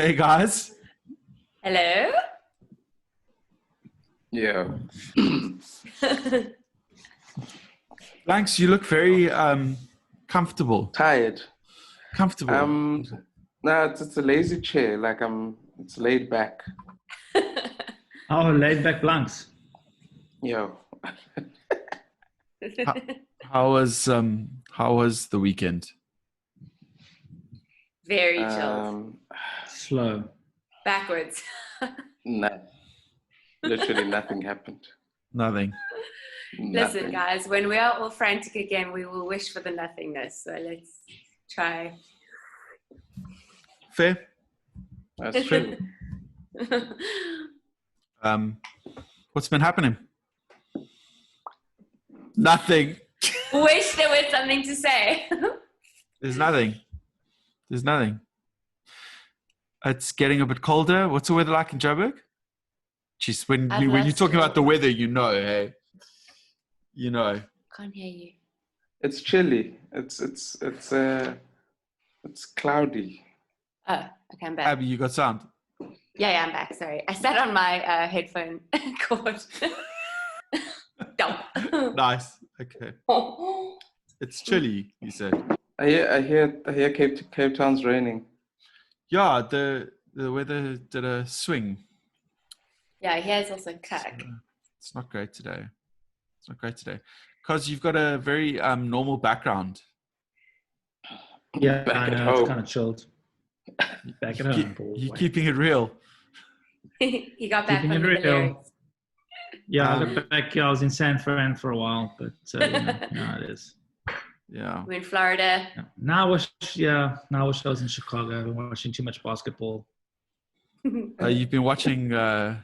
Hey guys. Hello. Yeah. Blanks, you look very comfortable. Tired. Comfortable. No, it's a lazy chair. It's laid back. Oh, laid back Blanks. Yeah. How was the weekend? Very chilled. Slow. Backwards. No. Literally nothing happened. Nothing. Listen, guys, when we are all frantic again, we will wish for the nothingness. So let's try. Fair. That's true. What's been happening? Nothing. Wish there was something to say. There's nothing. It's getting a bit colder. What's the weather like in Joburg? Jeez, when you're talking about the weather, hey? Can't hear you. It's chilly. It's cloudy. Oh, okay, I'm back. Abby, you got sound? Yeah, I'm back. Sorry. I sat on my headphone cord. Dump. Nice. Okay. It's chilly, you said. I hear Cape Town's raining. Yeah, the weather did a swing. Yeah, here's also cuck. It's not great today. Because you've got a very normal background. Yeah, Back at I know, home. it's kind of chilled. Back at home. You're keeping it real. He got back Keeping from it the real. lyrics. Yeah, I got back. I was in San Fran for a while, but now it is. Yeah. We're in Florida. Yeah. Now I wish I was in Chicago. I've been watching too much basketball. You've been watching The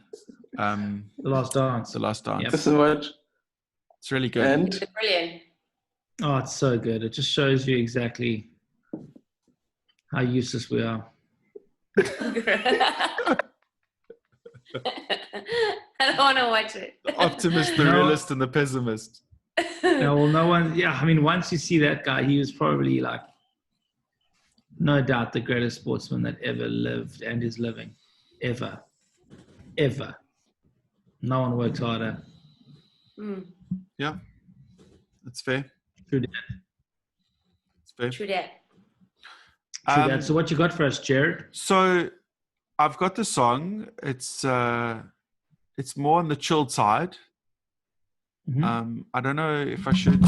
Last Dance. The Last Dance. Yep. This is what. It's really good. And It's brilliant. Oh, it's so good. It just shows you exactly how useless we are. I don't want to watch it. The optimist, the No. realist, and the pessimist. No, well, no one. Yeah, I mean, once you see that guy, he was probably no doubt the greatest sportsman that ever lived and is living, ever. No one worked harder. Yeah, that's fair. True that. It's fair. True that. True that. So what you got for us, Jarrad? So I've got the song. It's more on the chilled side. Mm-hmm. I don't know if I should.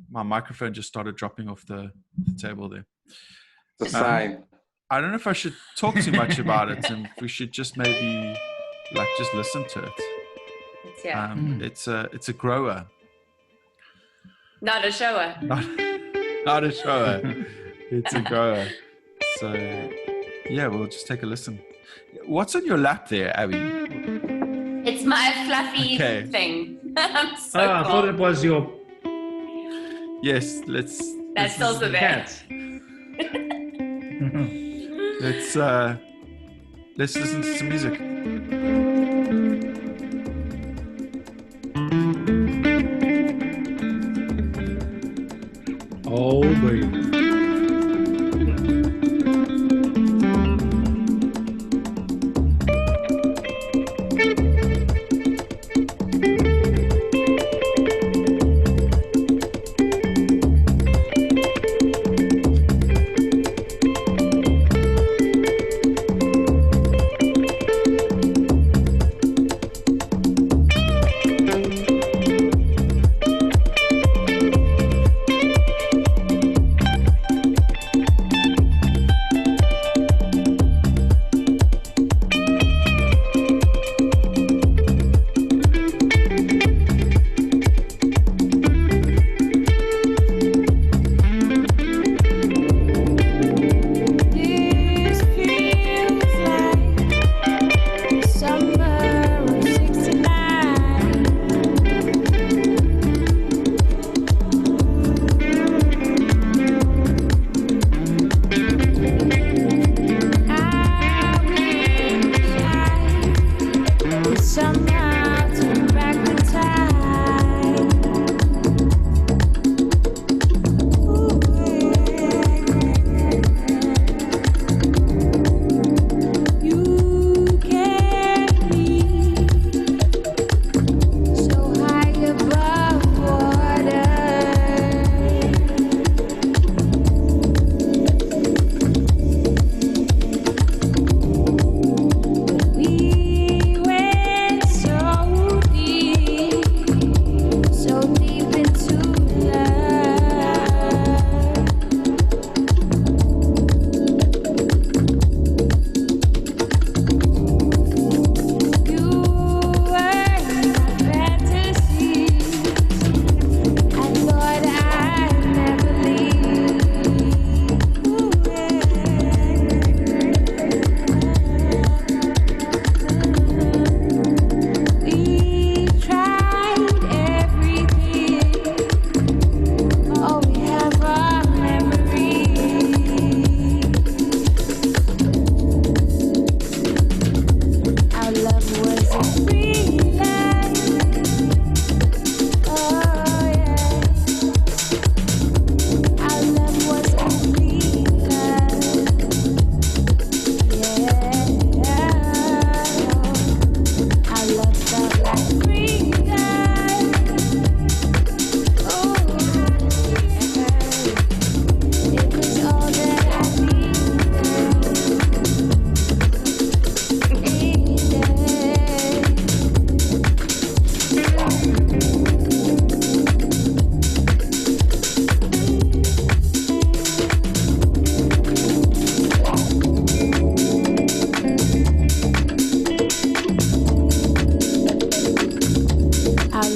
My microphone just started dropping off the table there. the sign. I don't know if I should talk too much about it, and if we should just maybe just listen to it. Yeah. It's a grower, Not a shower. not a shower. It's a grower. So yeah, we'll just take a listen. What's on your lap there, Abby? It's my fluffy Okay. thing. I'm so I thought it was your Yes, let's. That's also there. cat. Let's listen to some music. Oh, baby.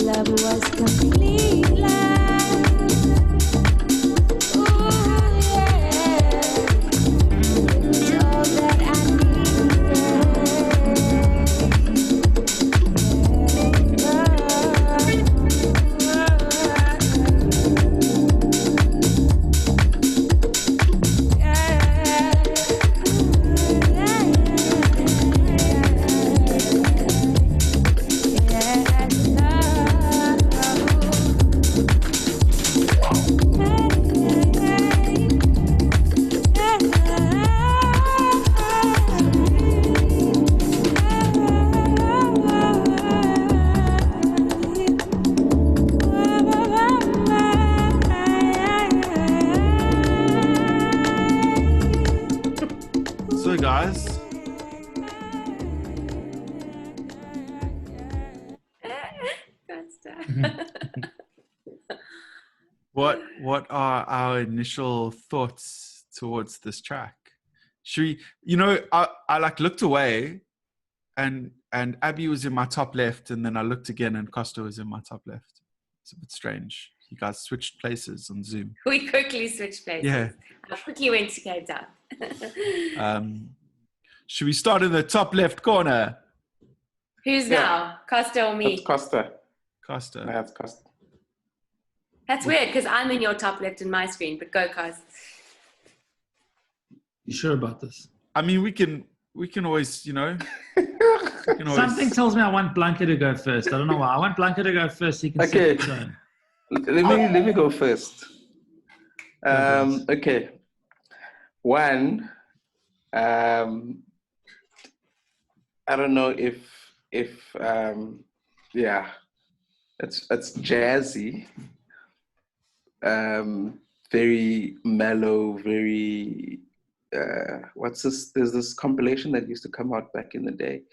love was complete love. Ooh, yeah. It was all that I So guys, what are our initial thoughts towards this track? Should we, I like looked away and Abby was in my top left, and then I looked again and Costa was in my top left. It's a bit strange. You guys switched places on Zoom. We quickly switched places. Yeah. I quickly went to Cape Town. Should we start in the top left corner? Who's now? Costa or me? That's Costa. Costa. No, that's Costa. That's weird because I'm in your top left in my screen, but go, Costa. You sure about this? I mean, we can always, we can always... Something tells me I want Blanka to go first. I don't know why. I want Blanka to go first. So you can Okay. set the tone. Let me go first. Okay. One, I don't know if yeah, it's jazzy, very mellow, very what's this? There's this compilation that used to come out back in the day.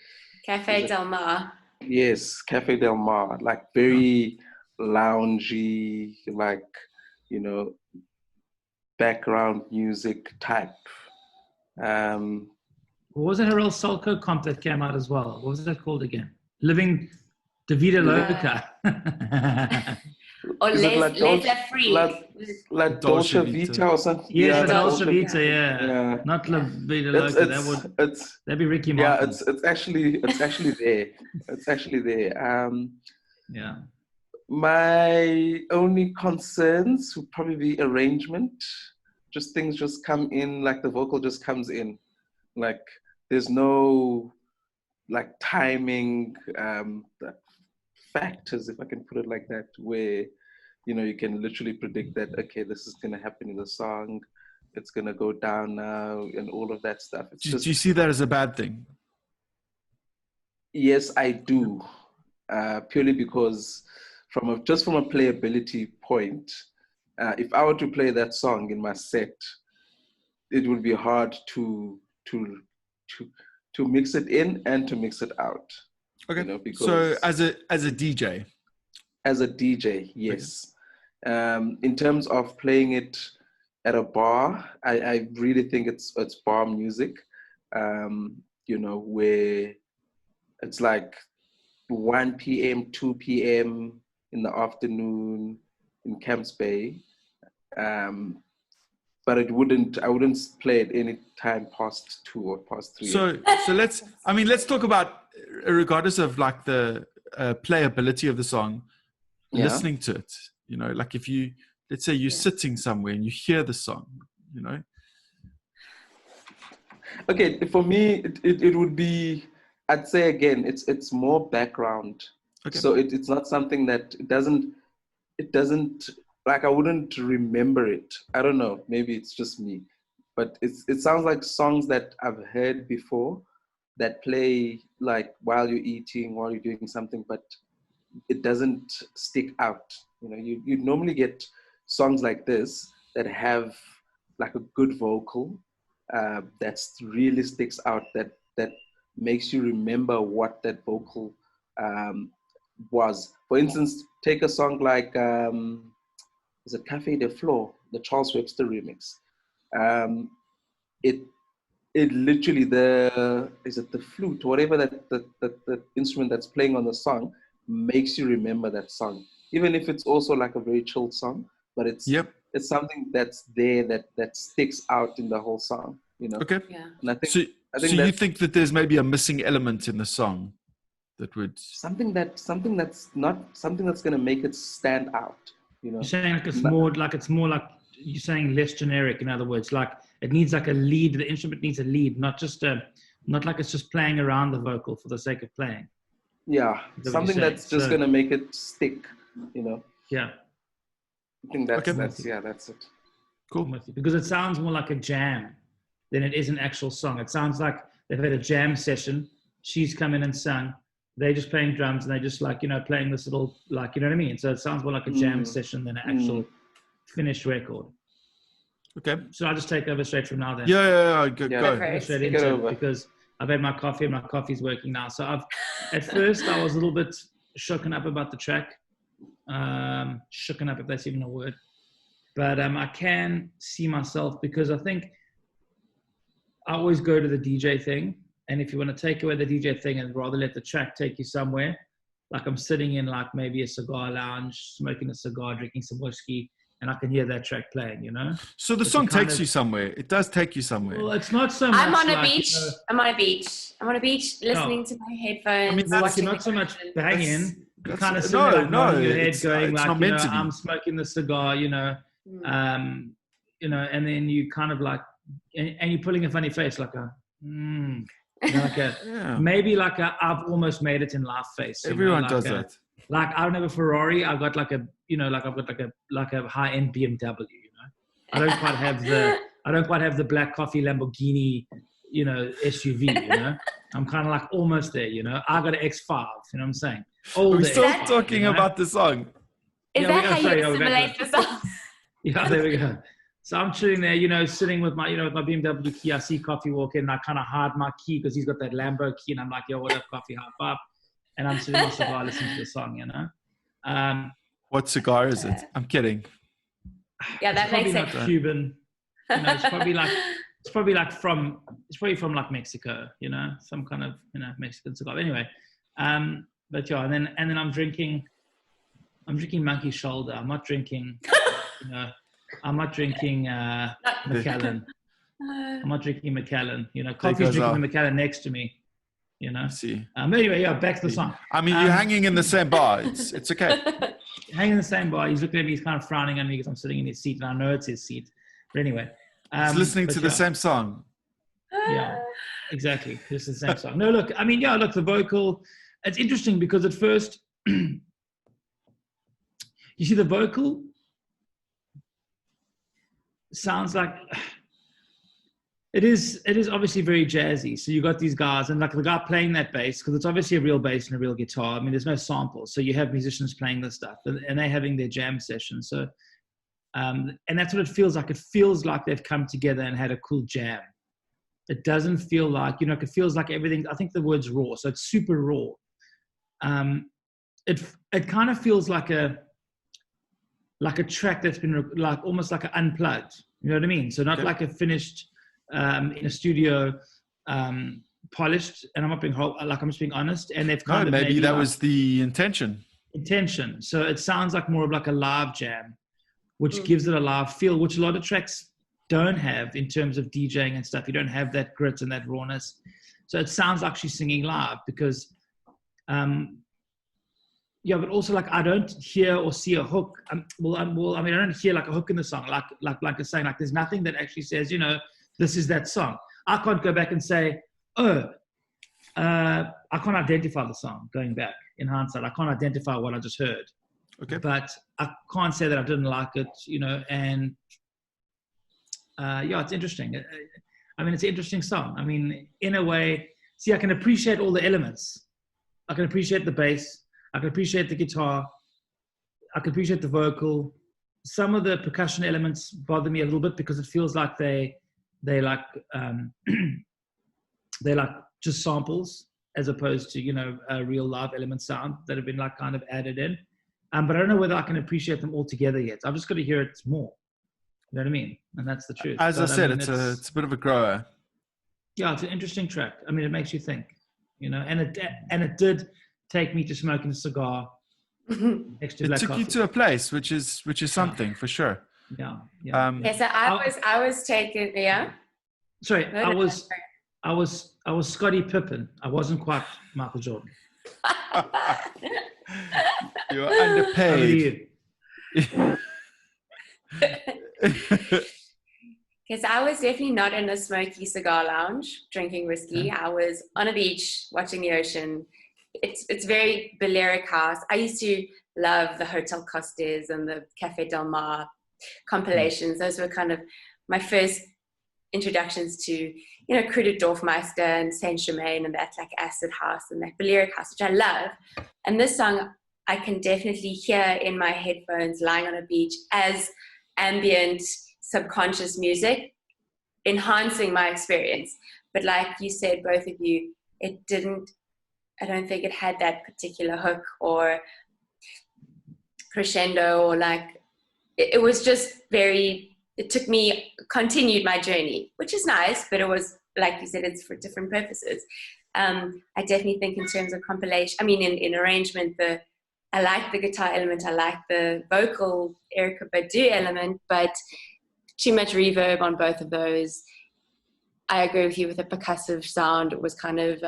Cafe Del Mar. Yes, Cafe Del Mar, like very loungy, like, background music type. What was it, Harel Solko comp that came out as well? What was that called again? Living De Vida Loca. Or Is it Les La Freak. Like Dolce Vita or something? Yes, Yeah, Dolce Vita, yeah. Not La Vida Loca. That'd be Ricky Martin. Yeah, it's actually there. It's actually there. Yeah. My only concerns would probably be arrangement. Just things just come in, like the vocal just comes in. Like there's no like timing factors, if I can put it like that, where you can literally predict that, okay, this is gonna happen in the song, it's gonna go down now, and all of that stuff. Do you see that as a bad thing? Yes, I do. Purely because from a playability point, if I were to play that song in my set, it would be hard to mix it in and to mix it out. Okay. Because so as a DJ. As a DJ, yes. Okay. In terms of playing it at a bar, I really think it's bar music. Where it's like 1 p.m., 2 p.m. in the afternoon in Camps Bay. But I wouldn't play it any time past 2 or past 3. So let's talk about, regardless of like the playability of the song, listening to it, like if you, let's say you're sitting somewhere and you hear the song, Okay, for me, it would be, I'd say again, it's more background. Okay. So it's not something that it doesn't, like I wouldn't remember it. I don't know, maybe it's just me. But it sounds like songs that I've heard before that play like while you're eating, while you're doing something, but it doesn't stick out. You normally get songs like this that have like a good vocal that really sticks out, that makes you remember what that vocal was. For instance, take a song like is it Cafe de Flore, the Charles Webster remix. It literally, is it the flute, whatever that the instrument that's playing on the song, makes you remember that song, even if it's also like a very chilled song, but it's something that's there that sticks out in the whole song, you know. Okay. Yeah. And I think So that you think that there's maybe a missing element in the song that would something that's gonna make it stand out, you know. You're saying like it's more like you're saying less generic. In other words, like it needs like a lead. The instrument needs a lead, not like it's just playing around the vocal for the sake of playing. Yeah, Is that what something you're that's saying? just gonna make it stick, you know. Yeah. I think that's Okay. that's it. cool. Because it sounds more like a jam than it is an actual song. It sounds like they've had a jam session. She's come in and sung. They're just playing drums and they're just like, you know, playing this little, like, you know what I mean? So it sounds more like a jam session than an actual finished record. Okay. So I'll just take over straight from now then. Yeah. Go. Right. Straight Take into it it over. because I've had my coffee and my coffee's working now. So at first I was a little bit shooken up about the track. Shooken up, if that's even a word. But I can see myself, because I think I always go to the DJ thing. And if you want to take away the DJ thing and rather let the track take you somewhere, like I'm sitting in like maybe a cigar lounge, smoking a cigar, drinking some whiskey, and I can hear that track playing, you know? So the song takes you somewhere. It does take you somewhere. Well, it's not so much I'm on a like, beach. you know, I'm on a beach. I'm on a beach listening to my headphones. I mean, that's watching not the so much ocean. banging. That's- Kind of no, sitting like nodding your head, it's going not like, you meant know, to be. I'm smoking the cigar, you know, you know, and then you kind of like, and you're pulling a funny face, like a, you know, like a, Yeah. maybe like a, I've almost made it in laugh face. you know, Everyone like does a, that. Like I don't have a Ferrari. I've got like a, you know, like I've got like a high end BMW. You know, I don't quite have the black coffee Lamborghini, you know, SUV. You know, I'm kind of like almost there. You know, I got an X5. You know what I'm saying? Are we still X5, talking you know? about the song? Is Yeah, that how sorry, you assimilate the song? Yeah, there we go. So I'm sitting there, you know, sitting with my, you know, with my BMW key. I see Coffee walk in, and I kind of hide my key because he's got that Lambo key, and I'm like, yo, what up, Coffee? High five. And I'm sitting on my cigar listening to the song, you know. What cigar is it? I'm kidding. Yeah, that makes Probably sense. not Cuban. You know, it's probably from like Mexico, you know, some kind of, you know, Mexican cigar. Anyway, but yeah, and then I'm drinking Monkey Shoulder. I'm not drinking, you know, I'm not drinking Macallan. I'm not drinking Macallan. You know, Coffee's drinking the Macallan next to me. You know. I see. Anyway, yeah, back to the song. I mean, you're hanging in the same bar. It's okay. Hanging in the same bar. He's looking at me. He's kind of frowning at me because I'm sitting in his seat, and I know it's his seat. But anyway, He's listening to the same song. Yeah, exactly. It's the same song. No, look. I mean, yeah, look. The vocal. It's interesting because at first, you see, the vocal sounds like. It is obviously very jazzy. So you got these guys, and like the guy playing that bass, because it's obviously a real bass and a real guitar. I mean, there's no samples, so you have musicians playing this stuff, and they're having their jam session. So, and that's what it feels like. It feels like they've come together and had a cool jam. It doesn't feel like, you know, it feels like everything. I think the word's raw, so it's super raw. It kind of feels like a track that's been like almost like an unplugged. You know what I mean? So not like a finished. In a studio, polished, and I'm not being I'm just being honest. And they've kind of maybe that was the intention. So it sounds like more of like a live jam, which gives it a live feel, which a lot of tracks don't have in terms of DJing and stuff. You don't have that grit and that rawness. So it sounds like she's singing live because, yeah, but also like I don't hear or see a hook. I don't hear like a hook in the song. Like Blanka's saying, like there's nothing that actually says, you know, this is that song. I can't go back and say, I can't identify the song going back in hindsight. I can't identify what I just heard. Okay. But I can't say that I didn't like it, you know, and yeah, it's interesting. I mean, it's an interesting song. I mean, in a way, see, I can appreciate all the elements. I can appreciate the bass. I can appreciate the guitar. I can appreciate the vocal. Some of the percussion elements bother me a little bit because it feels like they like just samples as opposed to, you know, a real live element sound that have been like kind of added in. But I don't know whether I can appreciate them all together yet. I've just got to hear it more. You know what I mean? And that's the truth. As I said, mean, it's a bit of a grower. Yeah, it's an interesting track. I mean, it makes you think, you know, and it did take me to smoking a cigar next to It black took coffee. you to a place, which is something for sure. Yeah. Yeah, so I was taken, yeah. Sorry, No, no, I was Scottie Pippen. I wasn't quite Michael Jordan. You're Over to underpaid. you. Because I was definitely not in a smoky cigar lounge drinking whiskey. I was on a beach watching the ocean. It's very Balearic house. I used to love the Hotel Costes and the Cafe Del Mar compilations. Those were kind of my first introductions to, you know, Cruder Dorfmeister and Saint Germain and that like acid house and that Balearic house, which I love. And this song I can definitely hear in my headphones lying on a beach as ambient subconscious music, enhancing my experience. But like you said, both of you, I don't think it had that particular hook or crescendo or like, it was just continued my journey, which is nice, but it was, like you said, it's for different purposes. I definitely think in terms of compilation, I mean, in arrangement, I like the guitar element, I like the vocal Erykah Badu element, but too much reverb on both of those. I agree with you with the percussive sound. It was kind of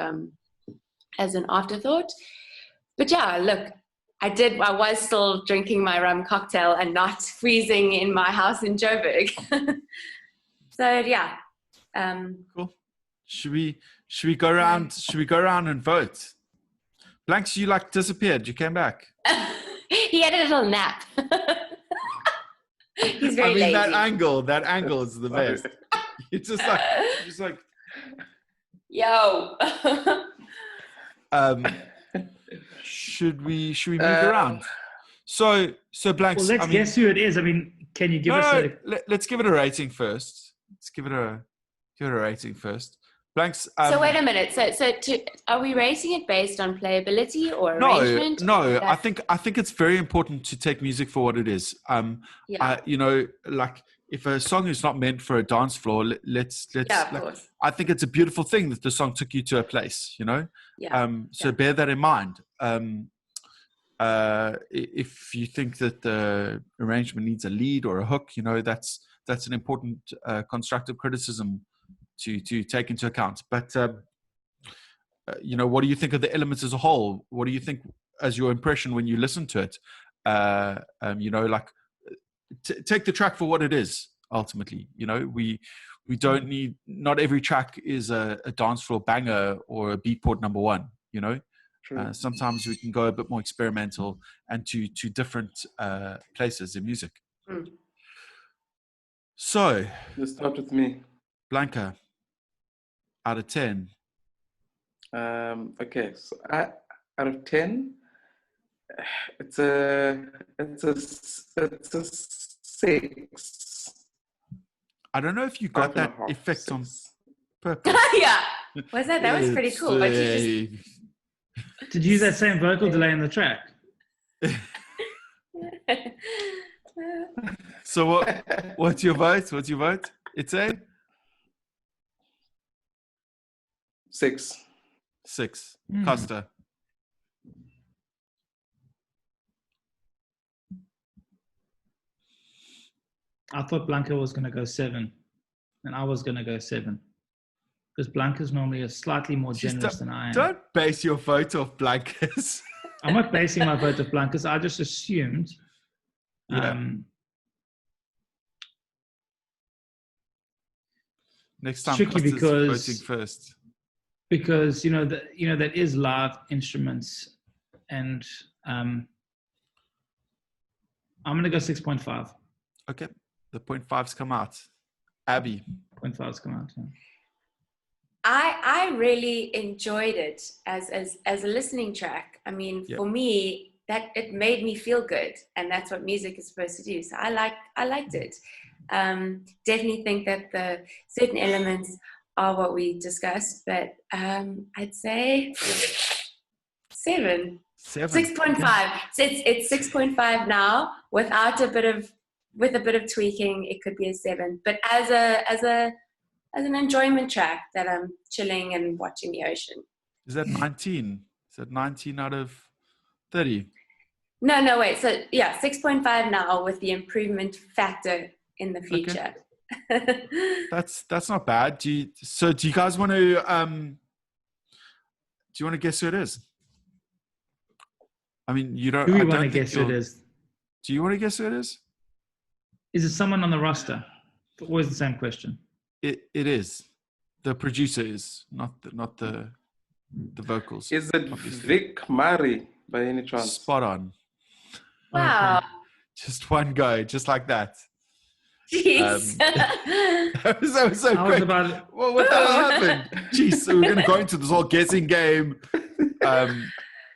as an afterthought. But yeah, look, I was still drinking my rum cocktail and not freezing in my house in Joburg. So yeah. Cool. Should we go around? Should we go around and vote? Blanks, you like disappeared. You came back. He had a little nap. He's very lazy. That angle is the best. It's just like. Yo. Should we move around? So Blanks. Well, let's guess who it is. I mean, can you give us let's give it a rating first. Let's give it a rating first. Blanks. So wait a minute. So are we rating it based on playability or arrangement? No. I think it's very important to take music for what it is. You know, like if a song is not meant for a dance floor, let's. Yeah, of course. I think it's a beautiful thing that the song took you to a place. You know. Yeah. So bear that in mind. If you think that the arrangement needs a lead or a hook, you know, that's an important constructive criticism to take into account. But you know, what do you think of the elements as a whole? What do you think as your impression when you listen to it? You know, like take the track for what it is. Ultimately, you know, we don't need. Not every track is a dance floor banger or a Beatport #1. You know. Sometimes we can go a bit more experimental and to different places in music. So let's start with me. Blanka, out of 10. Okay, so out of 10, it's a 6. I don't know if you got that effect on purpose. Yeah, that was pretty cool. But you just... Did you use that same vocal delay in the track? So what's your vote? It's a 6. Costa. I thought Blanka was going to go 7, and I was going to go 7. Because Blanka's normally a slightly more generous than I am. Don't base your vote off Blanka's. I'm not basing my vote off Blanka's. I just assumed. Next time, tricky because voting first. Because you know that is live instruments, and I'm gonna go 6.5. Okay, the 0.5's come out. Abby, 0.5's come out. Yeah. I really enjoyed it as a listening track. I mean, for me, that it made me feel good, and that's what music is supposed to do. So I liked it. Definitely think that the certain elements are what we discussed, but I'd say 7. 6.5. So it's 6.5 now. With a bit of tweaking, it could be a 7. But as an enjoyment track that I'm chilling and watching the ocean. Is that 19? Is it 19 out of 30? No, wait. So yeah, 6.5 now with the improvement factor in the future. Okay. That's not bad. Do you guys want to guess who it is? I mean, you don't. Do we I want to don't think guess who it is? Do you want to guess who it is? Is it someone on the roster? Always the same question. It is. The producer is not the vocals. Is it obviously. Vicmari by any chance? Spot on. Wow. Okay. Just one go, just like that. Jeez. That was so I was quick. about Well, what the hell happened? Jeez, so we're going to go into this whole guessing game.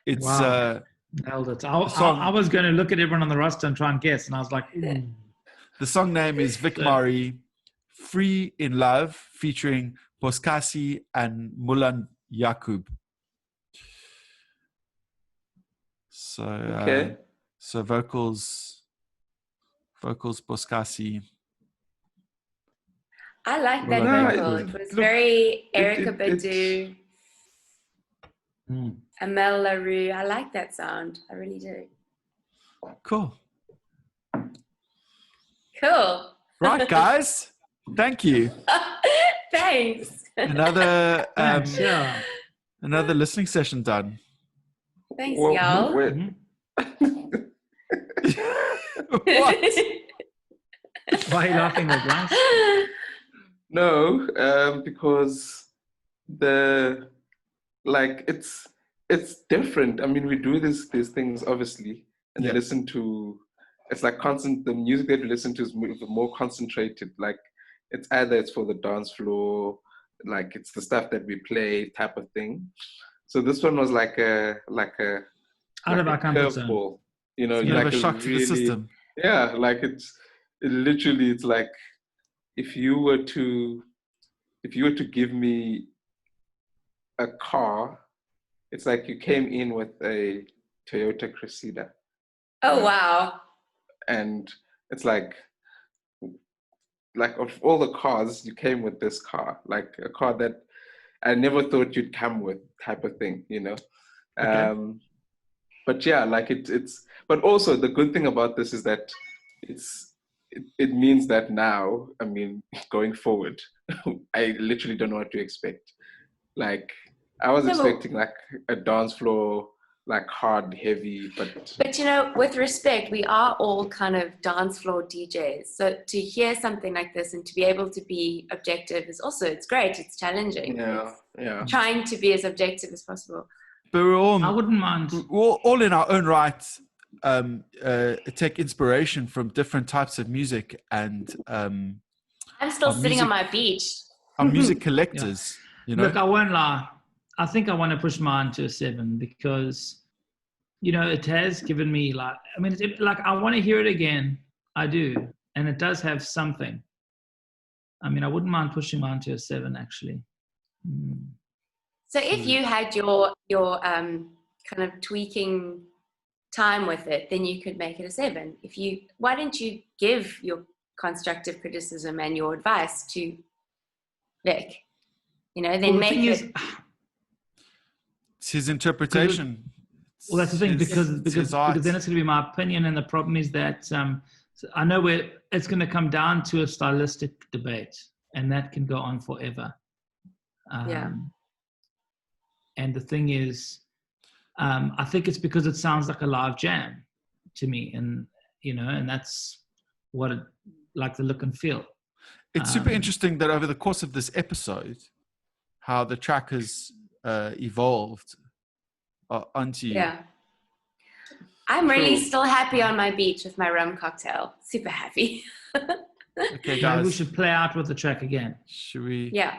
It's Wow. Nailed it. I was going to look at everyone on the roster and try and guess, and I was like, ooh. the song name is Vicmari, Free in Love, featuring Kostakis and Mulan Yakub. So Okay. So vocals Kostakis. I like that Well, vocal. It was very Erica Badu, Amel LaRue. I like that sound. I really do. Cool. Cool. Right, guys. Thank you. Thanks. Another Thanks, yeah. another listening session done. Thanks, Well, y'all. wait. What? Why are you laughing, Blanka? No, because it's different. I mean, we do these things obviously, and Yeah. you listen to. It's like constant. The music that we listen to is more concentrated. Like it's either it's for the dance floor, like it's the stuff that we play type of thing. So this one was like a Out of our comfort zone. curveball. You know, It's a bit of like a shock to the system. Yeah, like it's like if you were to give me a car, it's like you came in with a Toyota Cressida, Oh, wow. and it's like of all the cars, you came with this car, like a car that I never thought you'd come with, type of thing, you know. Okay. But yeah, like it's. But also the good thing about this is that it means that now, I mean, going forward, I literally don't know what to expect. Like I was expecting like a dance floor, like hard, heavy, But you know, with respect, we are all kind of dance floor DJs. So to hear something like this and to be able to be objective is also, it's great. It's challenging. yeah. It's trying to be as objective as possible. But I wouldn't mind. we're all in our own right take inspiration from different types of music, and I'm still Our sitting music- on my beach. our music collectors. You know, Look, I won't lie. I think I want to push mine to a 7 because, you know, it has given me like, I mean, I want to hear it again. I do. And it does have something. I mean, I wouldn't mind pushing mine to a 7 actually. So if you had your kind of tweaking time with it, then you could make it a 7. Why don't you give your constructive criticism and your advice to Vic? You know, then Well, the make thing it. is, it's his interpretation. well, that's the thing, It's because his art. then it's going to be my opinion, and the problem is that I know where it's going to come down to a stylistic debate, and that can go on forever. Yeah. And the thing is, I think it's because it sounds like a live jam to me, and you know, and that's what it like the look and feel. It's super interesting that over the course of this episode, how the track has evolved onto you. Yeah. I'm really still happy on my beach with my rum cocktail. Super happy. Okay, Maybe guys. we should play out with the track again. Should we? Yeah.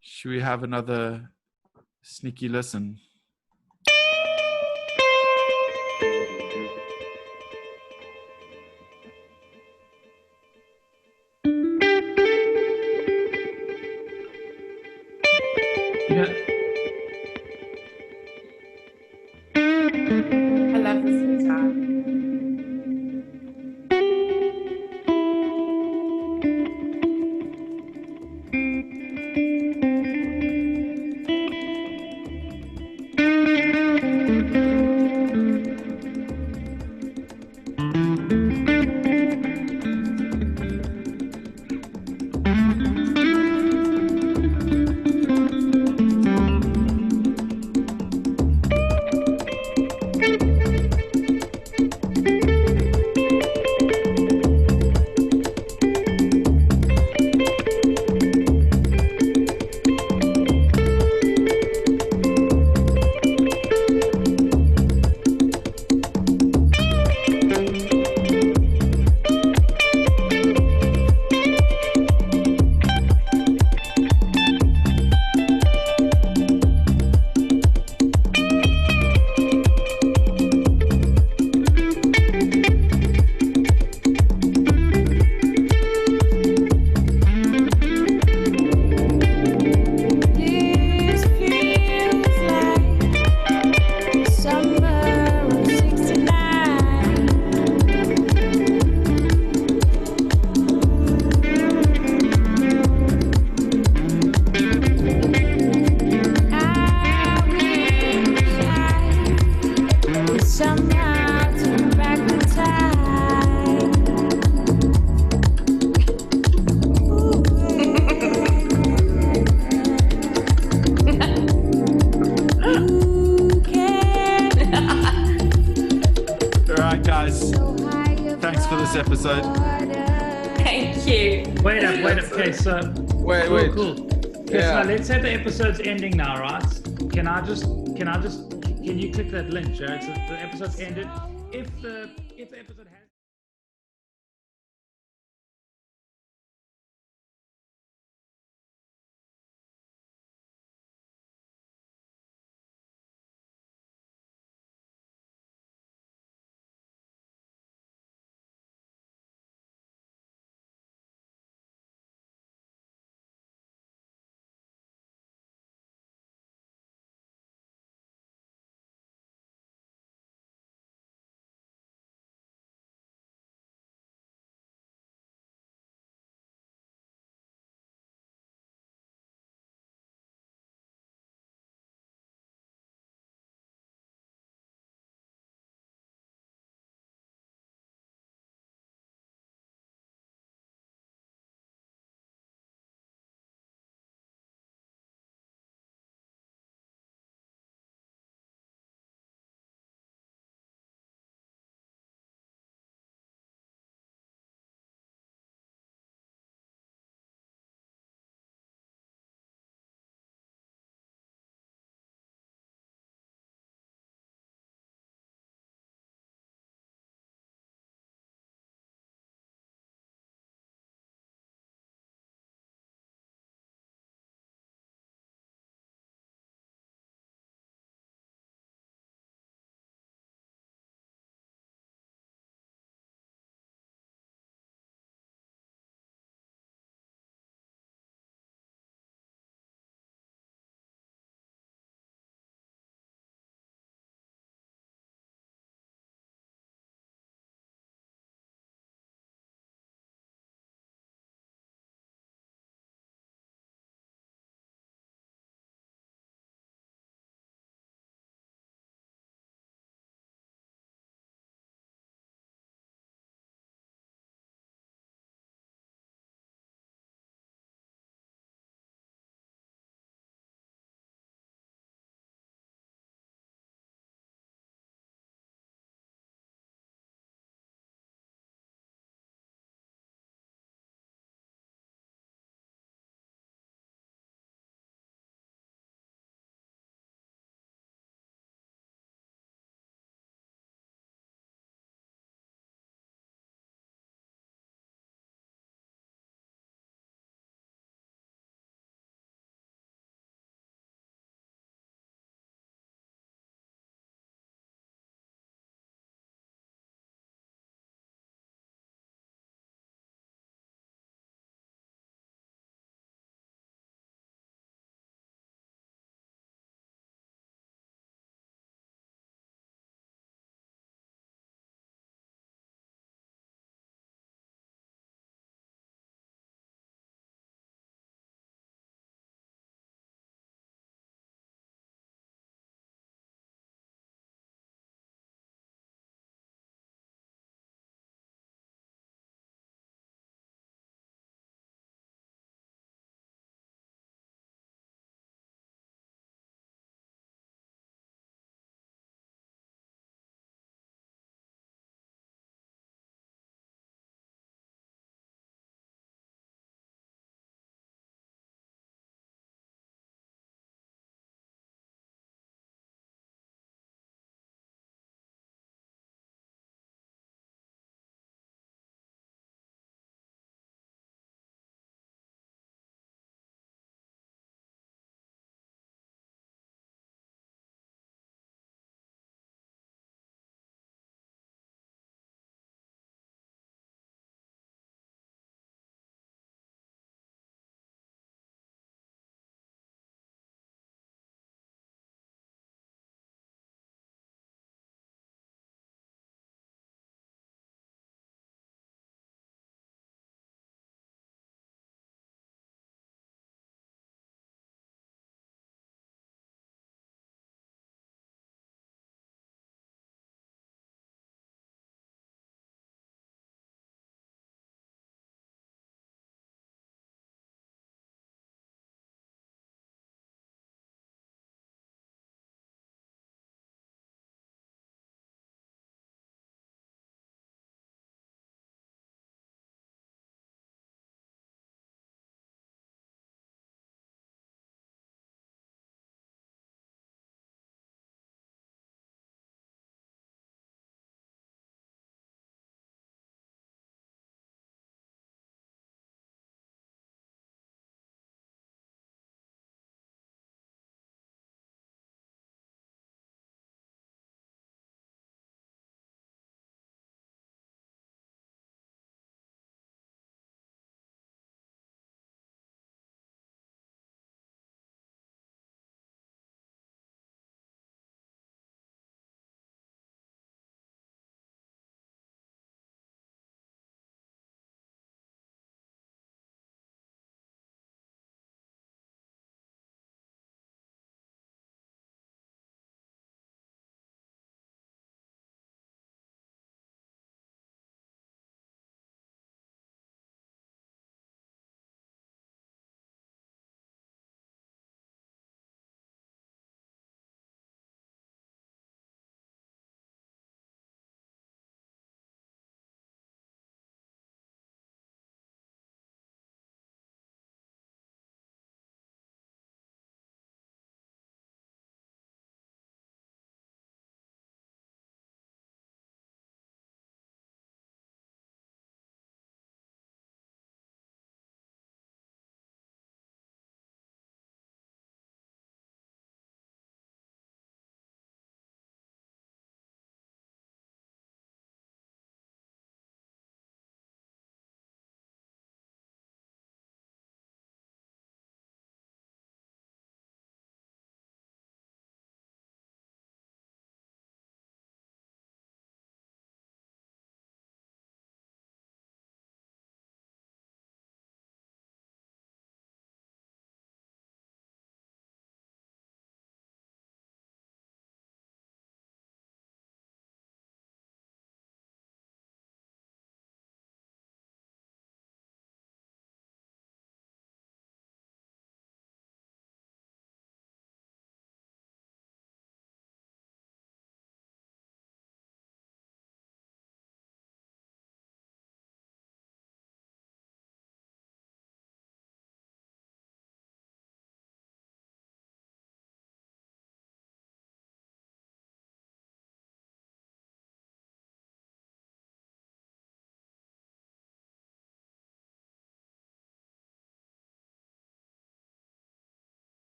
Should we have another sneaky listen? You know, I love this guitar. right, guys. Thanks for this episode. Thank you. Wait up. Okay, so Wait. cool. Okay, Yeah. so let's say the episode's ending now, right? Can you click that link, Jarrad? So the episode's ended. If the episode